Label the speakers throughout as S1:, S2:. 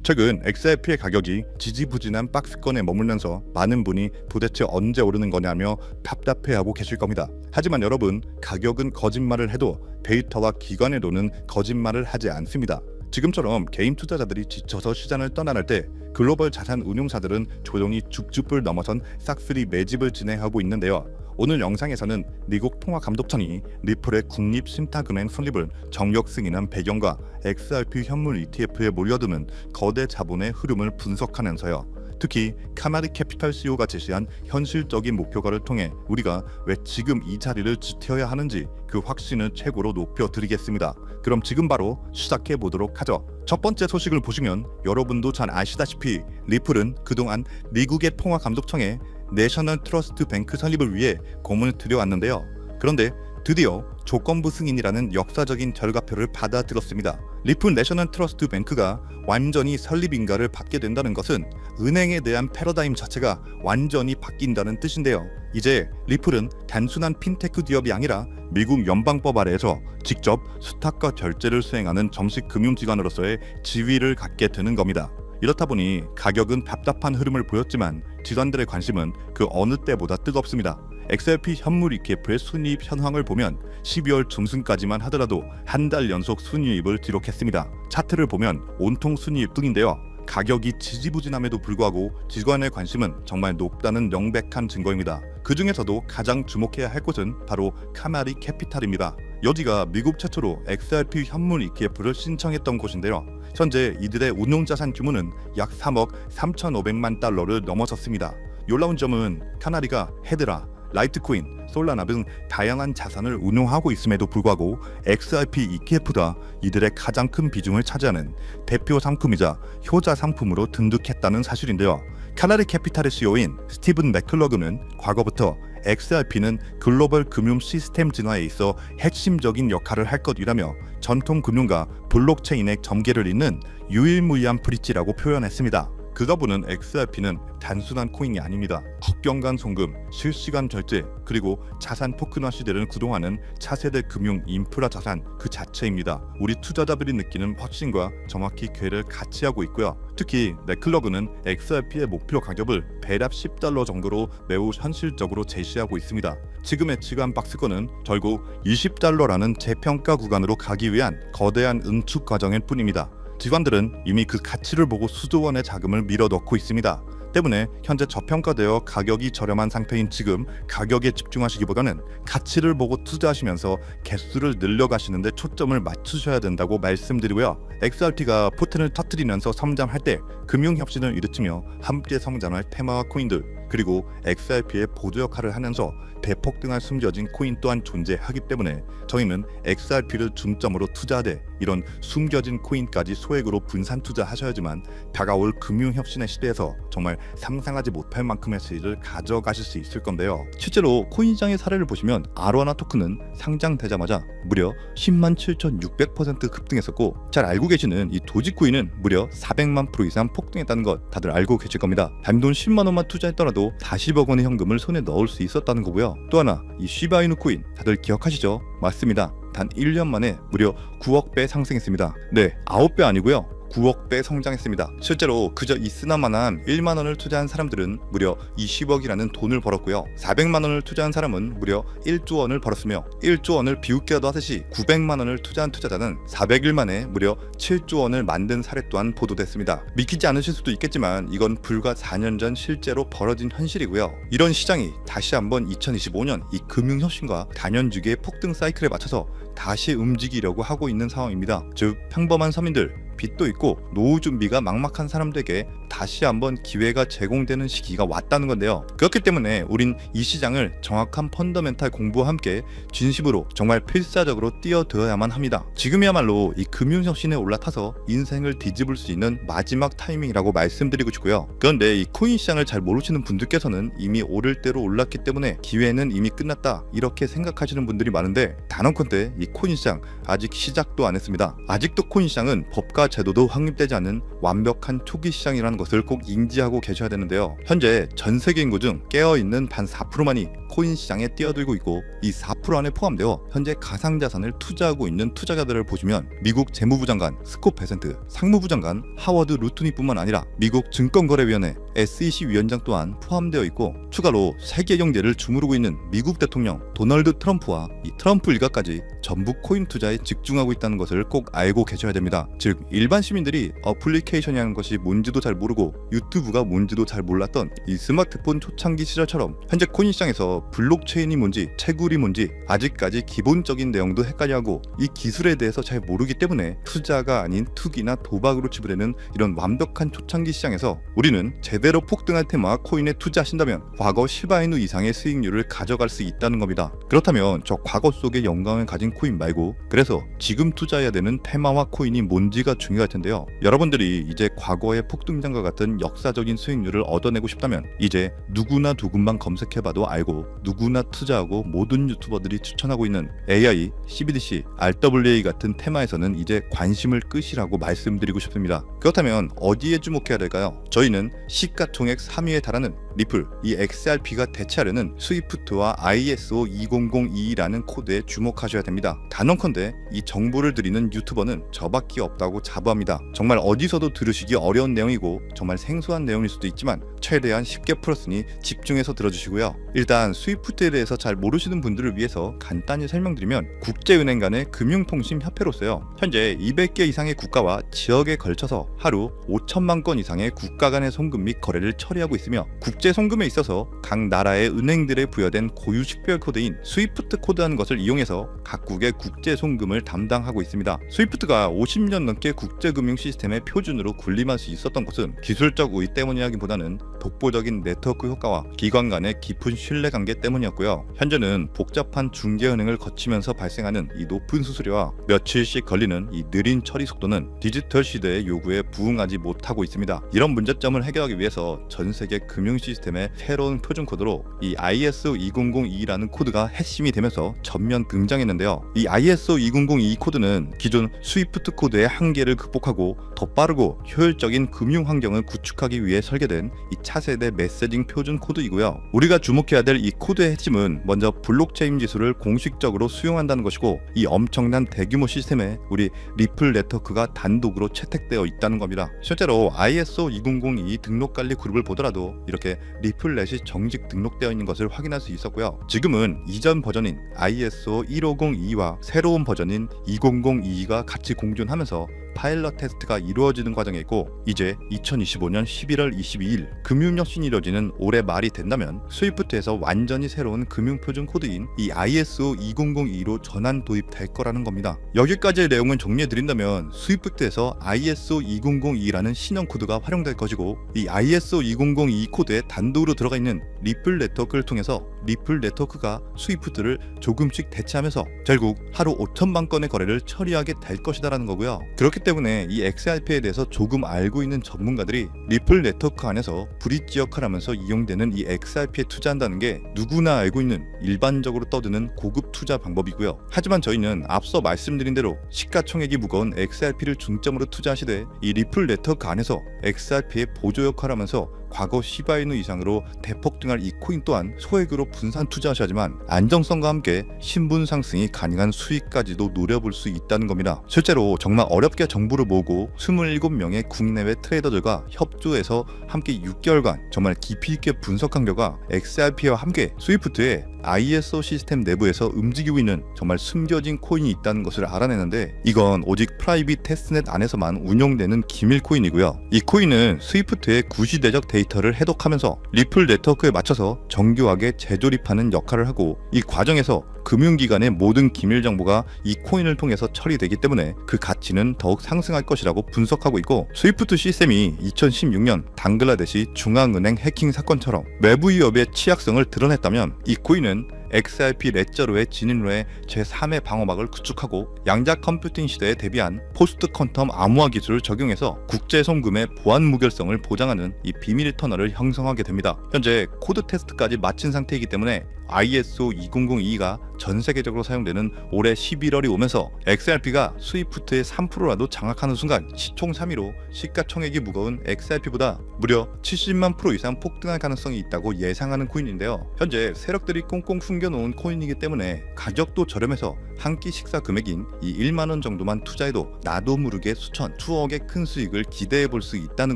S1: 최근 XRP의 가격이 지지부진한 박스권에 머물면서 많은 분이 도대체 언제 오르는 거냐며 답답해하고 계실 겁니다. 하지만 여러분, 가격은 거짓말을 해도 데이터와 기관의 돈은 거짓말을 하지 않습니다. 지금처럼 개인 투자자들이 지쳐서 시장을 떠나갈 때 글로벌 자산 운용사들은 조용히 죽죽불 넘어선 싹쓸이 매집을 진행하고 있는데요. 오늘 영상에서는 미국 통화감독청이 리플의 국립신탁은행 설립을 정격 승인한 배경과 XRP 현물 ETF에 몰려드는 거대 자본의 흐름을 분석하면서요. 특히 카마리 캐피탈 CEO가 제시한 현실적인 목표가를 통해 우리가 왜 지금 이 자리를 지켜야 하는지 그 확신을 최고로 높여드리겠습니다. 그럼 지금 바로 시작해 보도록 하죠. 첫 번째 소식을 보시면 여러분도 잘 아시다시피 리플은 그동안 미국의 통화감독청에 내셔널 트러스트 뱅크 설립을 위해 공을 들여왔는데요. 그런데 드디어 조건부 승인이라는 역사적인 결과표를 받아들였습니다. 리플 내셔널 트러스트 뱅크가 완전히 설립 인가를 받게 된다는 것은 은행에 대한 패러다임 자체가 완전히 바뀐다는 뜻인데요. 이제 리플은 단순한 핀테크 기업이 아니라 미국 연방법 아래에서 직접 수탁과 결제를 수행하는 정식 금융기관으로서의 지위를 갖게 되는 겁니다. 이렇다 보니 가격은 답답한 흐름을 보였지만 지단들의 관심은 그 어느 때보다 뜨겁습니다. XRP 현물 ETF의 순이입 현황을 보면 12월 중순까지만 하더라도 한 달 연속 순이입을 기록했습니다. 차트를 보면 온통 순이입 등인데요. 가격이 지지부진함에도 불구하고 기관의 관심은 정말 높다는 명백한 증거입니다. 그 중에서도 가장 주목해야 할 곳은 바로 카마리 캐피탈입니다. 여기가 미국 최초로 XRP 현물 ETF를 신청했던 곳인데요. 현재 이들의 운용자산 규모는 약 3억 3,500만 달러를 넘어섰습니다. 놀라운 점은 카나리가 헤드라, 라이트코인, 솔라나 등 다양한 자산을 운용하고 있음에도 불구하고 XRP ETF가 이들의 가장 큰 비중을 차지하는 대표 상품이자 효자 상품으로 등극했다는 사실인데요. 카나리 캐피탈의 CEO인 스티븐 맥클러그는 과거부터 XRP는 글로벌 금융 시스템 진화에 있어 핵심적인 역할을 할 것이라며 전통 금융과 블록체인의 경계를 잇는 유일무이한 브릿지라고 표현했습니다. 그가 보는 XRP는 단순한 코인이 아닙니다. 국경간 송금, 실시간 결제, 그리고 자산 토큰화 시대를 구동하는 차세대 금융 인프라 자산 그 자체입니다. 우리 투자자들이 느끼는 확신과 정확히 궤를 같이 하고 있고요. 특히 맥클러그는 XRP의 목표 가격을 배랍 $10 정도로 매우 현실적으로 제시하고 있습니다. 지금 예측한 박스권은 결국 $20라는 재평가 구간으로 가기 위한 거대한 응축 과정일 뿐입니다. 기관들은 이미 그 가치를 보고 수조 원의 자금을 밀어넣고 있습니다. 때문에 현재 저평가되어 가격이 저렴한 상태인 지금 가격에 집중하시기보다는 가치를 보고 투자하시면서 개수를 늘려가시는데 초점을 맞추셔야 된다고 말씀드리고요. XRP가 포텐을 터뜨리면서 성장할 때 금융혁신을 일으키며 함께 성장할 테마와 코인들, 그리고 XRP의 보조 역할을 하면서 대폭등할 숨겨진 코인 또한 존재하기 때문에 저희는 XRP를 중점으로 투자하되 이런 숨겨진 코인까지 소액으로 분산 투자하셔야지만 다가올 금융혁신의 시대에서 정말 상상하지 못할 만큼의 수익을 가져가실 수 있을 건데요. 실제로 코인시장의 사례를 보시면 아로하나 토큰은 상장되자마자 무려 107,600% 급등했었고, 잘 알고 계시는 이 도지코인은 무려 400만 % 이상 폭등했다는 것 다들 알고 계실 겁니다. 단돈 10만 원만 투자했더라도 40억 원의 현금을 손에 넣을 수 있었다는 거고요. 또 하나, 이 시바이누 코인 다들 기억하시죠? 맞습니다. 단 1년 만에 무려 9억 배 상승했습니다. 네, 9배 아니고요. 9억 배 성장했습니다. 실제로 그저 이스나만한 1만 원을 투자한 사람들은 무려 20억이라는 돈을 벌었고요. 400만 원을 투자한 사람은 무려 1조 원을 벌었으며 1조 원을 비웃기라도 하듯이 900만 원을 투자한 투자자는 400일 만에 무려 7조 원을 만든 사례 또한 보도됐습니다. 믿기지 않으실 수도 있겠지만 이건 불과 4년 전 실제로 벌어진 현실이고요. 이런 시장이 다시 한번 2025년 이 금융혁신과 단연주기의 폭등 사이클에 맞춰서 다시 움직이려고 하고 있는 상황입니다. 즉 평범한 서민들, 빚도 있고 노후 준비가 막막한 사람들에게 다시 한번 기회가 제공되는 시기가 왔다는 건데요. 그렇기 때문에 우린 이 시장을 정확한 펀더멘탈 공부와 함께 진심으로 정말 필사적으로 뛰어들어야만 합니다. 지금이야말로 이 금융혁신에 올라타서 인생을 뒤집을 수 있는 마지막 타이밍이라고 말씀드리고 싶고요. 그런데 이 코인 시장을 잘 모르시는 분들께서는 이미 오를 대로 올랐기 때문에 기회는 이미 끝났다 이렇게 생각하시는 분들이 많은데, 단언컨대 이 코인 시장 아직 시작도 안 했습니다. 아직도 코인 시장은 법과 제도도 확립되지 않은 완벽한 초기 시장이라는 것을 꼭 인지하고 계셔야 되는데요. 현재 전 세계 인구 중 깨어있는 단 4%만이 코인 시장에 뛰어들고 있고 이 4% 안에 포함되어 현재 가상자산을 투자하고 있는 투자자들을 보시면 미국 재무부 장관 스콧 베센트, 상무부 장관 하워드 루트니뿐만 아니라 미국 증권거래위원회 SEC 위원장 또한 포함되어 있고, 추가로 세계 경제를 주무르고 있는 미국 대통령 도널드 트럼프와 이 트럼프 일가까지 전부 코인 투자에 집중하고 있다는 것을 꼭 알고 계셔야 됩니다. 즉 일반 시민들이 어플리케이션이라는 것이 뭔지도 잘 모르고 유튜브가 뭔지도 잘 몰랐던 이 스마트폰 초창기 시절처럼 현재 코인 시장에서 블록체인이 뭔지 채굴이 뭔지 아직까지 기본적인 내용도 헷갈려하고 이 기술에 대해서 잘 모르기 때문에 투자가 아닌 투기나 도박으로 치부되는 이런 완벽한 초창기 시장에서 우리는 제대로 폭등할 테마와 코인에 투자하신다면 과거 시바이누 이상의 수익률을 가져갈 수 있다는 겁니다. 그렇다면 저 과거 속의 영광을 가진 코인 말고 그래서 지금 투자해야 되는 테마와 코인이 뭔지가 중요할 텐데요. 여러분들이 이제 과거의 폭등장과 같은 역사적인 수익률을 얻어내고 싶다면 이제 누구나 누군만 검색해봐도 알고 누구나 투자하고 모든 유튜버들이 추천하고 있는 AI, CBDC, RWA 같은 테마에서는 이제 관심을 끄시라고 말씀드리고 싶습니다. 그렇다면 어디에 주목해야 될까요? 저희는 시가총액 3위에 달하는 리플, 이 XRP가 대체하려는 스위프트와 ISO 20022라는 코드에 주목하셔야 됩니다. 단언컨대 이 정보를 드리는 유튜버는 저밖에 없다고 자부합니다. 정말 어디서도 들으시기 어려운 내용이고 정말 생소한 내용일 수도 있지만 최대한 쉽게 풀었으니 집중해서 들어주시고요. 일단 스위프트에 대해서 잘 모르시는 분들을 위해서 간단히 설명드리면 국제은행 간의 금융통신협회로서요, 현재 200개 이상의 국가와 지역에 걸쳐서 하루 5천만 건 이상의 국가 간의 송금 및 거래를 처리하고 있으며, 국제 송금에 있어서 각 나라의 은행들에 부여된 고유 식별 코드인 스위프트 코드라는 것을 이용해서 각국의 국제 송금을 담당하고 있습니다. 스위프트가 50년 넘게 국제금융 시스템의 표준으로 군림할 수 있었던 것은 기술적 우위 때문이라기보다는 독보적인 네트워크 효과와 기관 간의 깊은 신뢰관계 때문이었고요. 현재는 복잡한 중개은행을 거치면서 발생하는 이 높은 수수료와 며칠씩 걸리는 이 느린 처리 속도는 디지털 시대의 요구에 부응하지 못하고 있습니다. 이런 문제점을 해결하기 위해서 전 세계 금융 시스템의 새로운 표준 코드로 이 ISO 2002라는 코드가 핵심이 되면서 전면 등장했는데요. 이 ISO 2002 코드는 기존 스위프트 코드의 한계를 극복하고 더 빠르고 효율적인 금융 환경을 구축하기 위해 설계된 이 차세대 메시징 표준 코드이고요. 우리가 주목해야 될 이 코드의 핵심은 먼저 블록체인 기술을 공식적으로 수용한다는 것이고, 이 엄청난 대규모 시스템에 우리 리플 네트워크가 단독으로 채택되어 있다는 겁니다. 실제로 ISO 2002 등록 관리 그룹을 보더라도 이렇게 리플넷이 정식 등록되어 있는 것을 확인할 수 있었고요. 지금은 이전 버전인 ISO 1502와 새로운 버전인 2002가 같이 공존하면서 파일럿 테스트가 이루어지는 과정에 있고, 이제 2025년 11월 22일 금융혁신이 이루어지는 올해 말이 된다면 스위프트에서 완전히 새로운 금융표준 코드인 이 ISO 2002로 전환 도입될 거라는 겁니다. 여기까지의 내용을 정리해드린다면 스위프트에서 ISO 2002라는 신형 코드가 활용될 것이고, 이 ISO 2002 코드에 단독으로 들어가 있는 리플 네트워크를 통해서 리플 네트워크가 스위프트를 조금씩 대체하면서 결국 하루 5천만 건의 거래를 처리하게 될 것이다라는 거고요. 그렇기 때문에 이 XRP에 대해서 조금 알고 있는 전문가들이 리플 네트워크 안에서 브릿지 역할을 하면서 이용되는 이 XRP에 투자한다는 게 누구나 알고 있는 일반적으로 떠드는 고급 투자 방법이고요. 하지만 저희는 앞서 말씀드린 대로 시가총액이 무거운 XRP를 중점으로 투자하시되 이 리플 네트워크 안에서 XRP의 보조 역할을 하면서 과거 시바이누 이상으로 대폭등할 이 코인 또한 소액으로 분산 투자하셔야지만 안정성과 함께 신분 상승이 가능한 수익까지도 노려볼 수 있다는 겁니다. 실제로 정말 어렵게 정보를 모으고 27명의 국내외 트레이더들과 협조해서 함께 6개월간 정말 깊이 있게 분석한 결과 XRP와 함께 스위프트의 ISO 시스템 내부에서 움직이고 있는 정말 숨겨진 코인이 있다는 것을 알아내는데, 이건 오직 프라이빗 테스트넷 안에서만 운영되는 기밀 코인이고요. 이 코인은 스위프트의 구시대적 데이터를 해독하면서 리플 네트워크에 맞춰서 정교하게 재조립하는 역할을 하고, 이 과정에서 금융기관의 모든 기밀 정보가 이 코인을 통해서 처리되기 때문에 그 가치는 더욱 상승할 것이라고 분석하고 있고, 스위프트 시스템이 2016년 방글라데시 중앙은행 해킹 사건처럼 외부 위협의 취약성을 드러냈다면 이 코인은 XRP 레저로의 진입로 해 제3의 방어막을 구축하고 양자 컴퓨팅 시대에 대비한 포스트 퀀텀 암호화 기술을 적용해서 국제 송금의 보안 무결성을 보장하는 이 비밀 터널을 형성하게 됩니다. 현재 코드 테스트까지 마친 상태이기 때문에 ISO 20022가 전 세계적으로 사용되는 올해 11월이 오면서 XRP가 스위프트의 3%라도 장악하는 순간 시총 3위로 시가총액이 무거운 XRP보다 무려 70만 프로 이상 폭등할 가능성이 있다고 예상하는 코인인데요. 현재 세력들이 꽁꽁 숨겨놓은 코인이기 때문에 가격도 저렴해서 한 끼 식사 금액인 이 1만원 정도만 투자해도 나도 모르게 수천, 수억의 큰 수익을 기대해 볼 수 있다는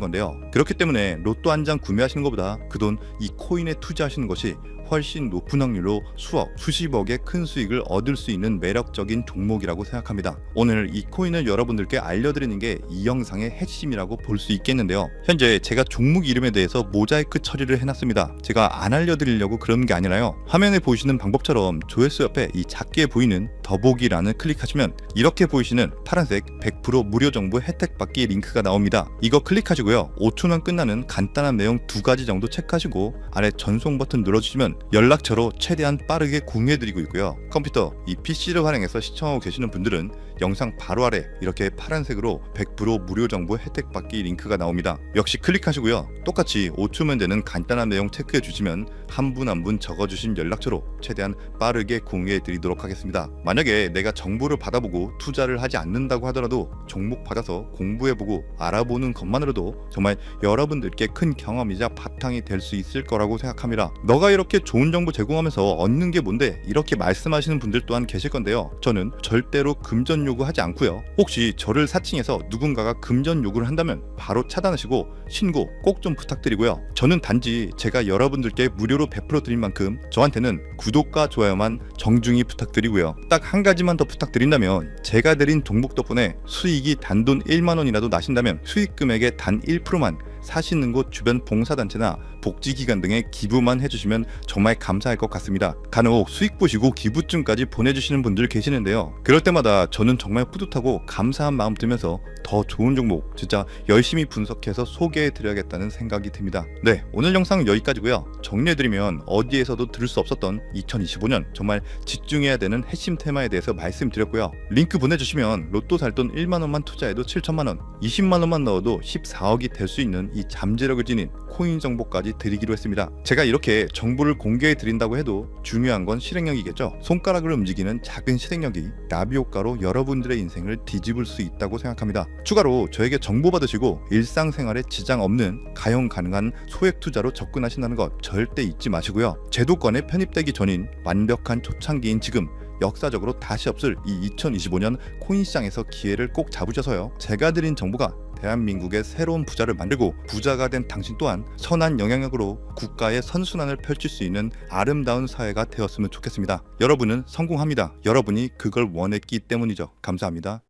S1: 건데요. 그렇기 때문에 로또 한 장 구매하시는 것보다 그 돈 이 코인에 투자하시는 것이 훨씬 높은 확률로 수억, 수십억의 큰 수익을 얻을 수 있는 매력적인 종목이라고 생각합니다. 오늘 이 코인을 여러분들께 알려드리는 게 이 영상의 핵심이라고 볼 수 있겠는데요. 현재 제가 종목 이름에 대해서 모자이크 처리를 해놨습니다. 제가 안 알려드리려고 그런 게 아니라요. 화면에 보이시는 방법처럼 조회수 옆에 이 작게 보이는 더보기란을 클릭하시면 이렇게 보이시는 파란색 100% 무료 정보 혜택 받기 링크가 나옵니다. 이거 클릭하시고요. 5초면 끝나는 간단한 내용 2가지 정도 체크하시고 아래 전송 버튼 눌러주시면 연락처로 최대한 빠르게 공유해드리고 있고요. 컴퓨터, 이 PC를 활용해서 시청하고 계시는 분들은 영상 바로 아래 이렇게 파란색으로 100% 무료 정보 혜택 받기 링크가 나옵니다. 역시 클릭하시고요. 똑같이 5초면 되는 간단한 내용 체크해 주시면 한 분 한 분 적어주신 연락처로 최대한 빠르게 공유해 드리도록 하겠습니다. 만약에 내가 정보를 받아보고 투자를 하지 않는다고 하더라도 종목 받아서 공부해보고 알아보는 것만으로도 정말 여러분들께 큰 경험이자 바탕이 될 수 있을 거라고 생각합니다. 너가 이렇게 좋은 정보 제공하면서 얻는 게 뭔데? 이렇게 말씀하시는 분들 또한 계실 건데요. 저는 절대로 금전 요구하지 않고요. 혹시 저를 사칭해서 누군가가 금전 요구를 한다면 바로 차단하시고 신고 꼭 좀 부탁드리고요. 저는 단지 제가 여러분들께 무료로 베풀어 드릴 만큼 저한테는 구독과 좋아요만 정중히 부탁드리고요. 딱 한 가지만 더 부탁드린다면 제가 드린 종목 덕분에 수익이 단돈 1만원이라도 나신다면 수익 금액의 단 1%만 사시는 곳 주변 봉사단체나 복지기관 등에 기부만 해주시면 정말 감사할 것 같습니다. 간혹 수익 보시고 기부증까지 보내주시는 분들 계시는데요. 그럴 때마다 저는 정말 뿌듯하고 감사한 마음 들면서 더 좋은 종목 진짜 열심히 분석해서 소개해드려야겠다는 생각이 듭니다. 네, 오늘 영상은 여기까지고요. 정리해드리면 어디에서도 들을 수 없었던 2025년 정말 집중해야 되는 핵심 테마에 대해서 말씀드렸고요. 링크 보내주시면 로또 살 돈 1만원만 투자해도 7천만원, 20만원만 넣어도 14억이 될 수 있는 이 잠재력을 지닌 코인 정보까지 드리기로 했습니다. 제가 이렇게 정보를 공개해 드린다고 해도 중요한 건 실행력이겠죠. 손가락을 움직이는 작은 실행력이 나비 효과로 여러분들의 인생을 뒤집을 수 있다고 생각합니다. 추가로 저에게 정보 받으시고 일상생활에 지장 없는 가용 가능한 소액 투자로 접근하신다는 것 절대 잊지 마시고요. 제도권에 편입되기 전인 완벽한 초창기인 지금 역사적으로 다시 없을 이 2025년 코인 시장에서 기회를 꼭 잡으셔서요. 제가 드린 정보가 대한민국의 새로운 부자를 만들고 부자가 된 당신 또한 선한 영향력으로 국가의 선순환을 펼칠 수 있는 아름다운 사회가 되었으면 좋겠습니다. 여러분은 성공합니다. 여러분이 그걸 원했기 때문이죠. 감사합니다.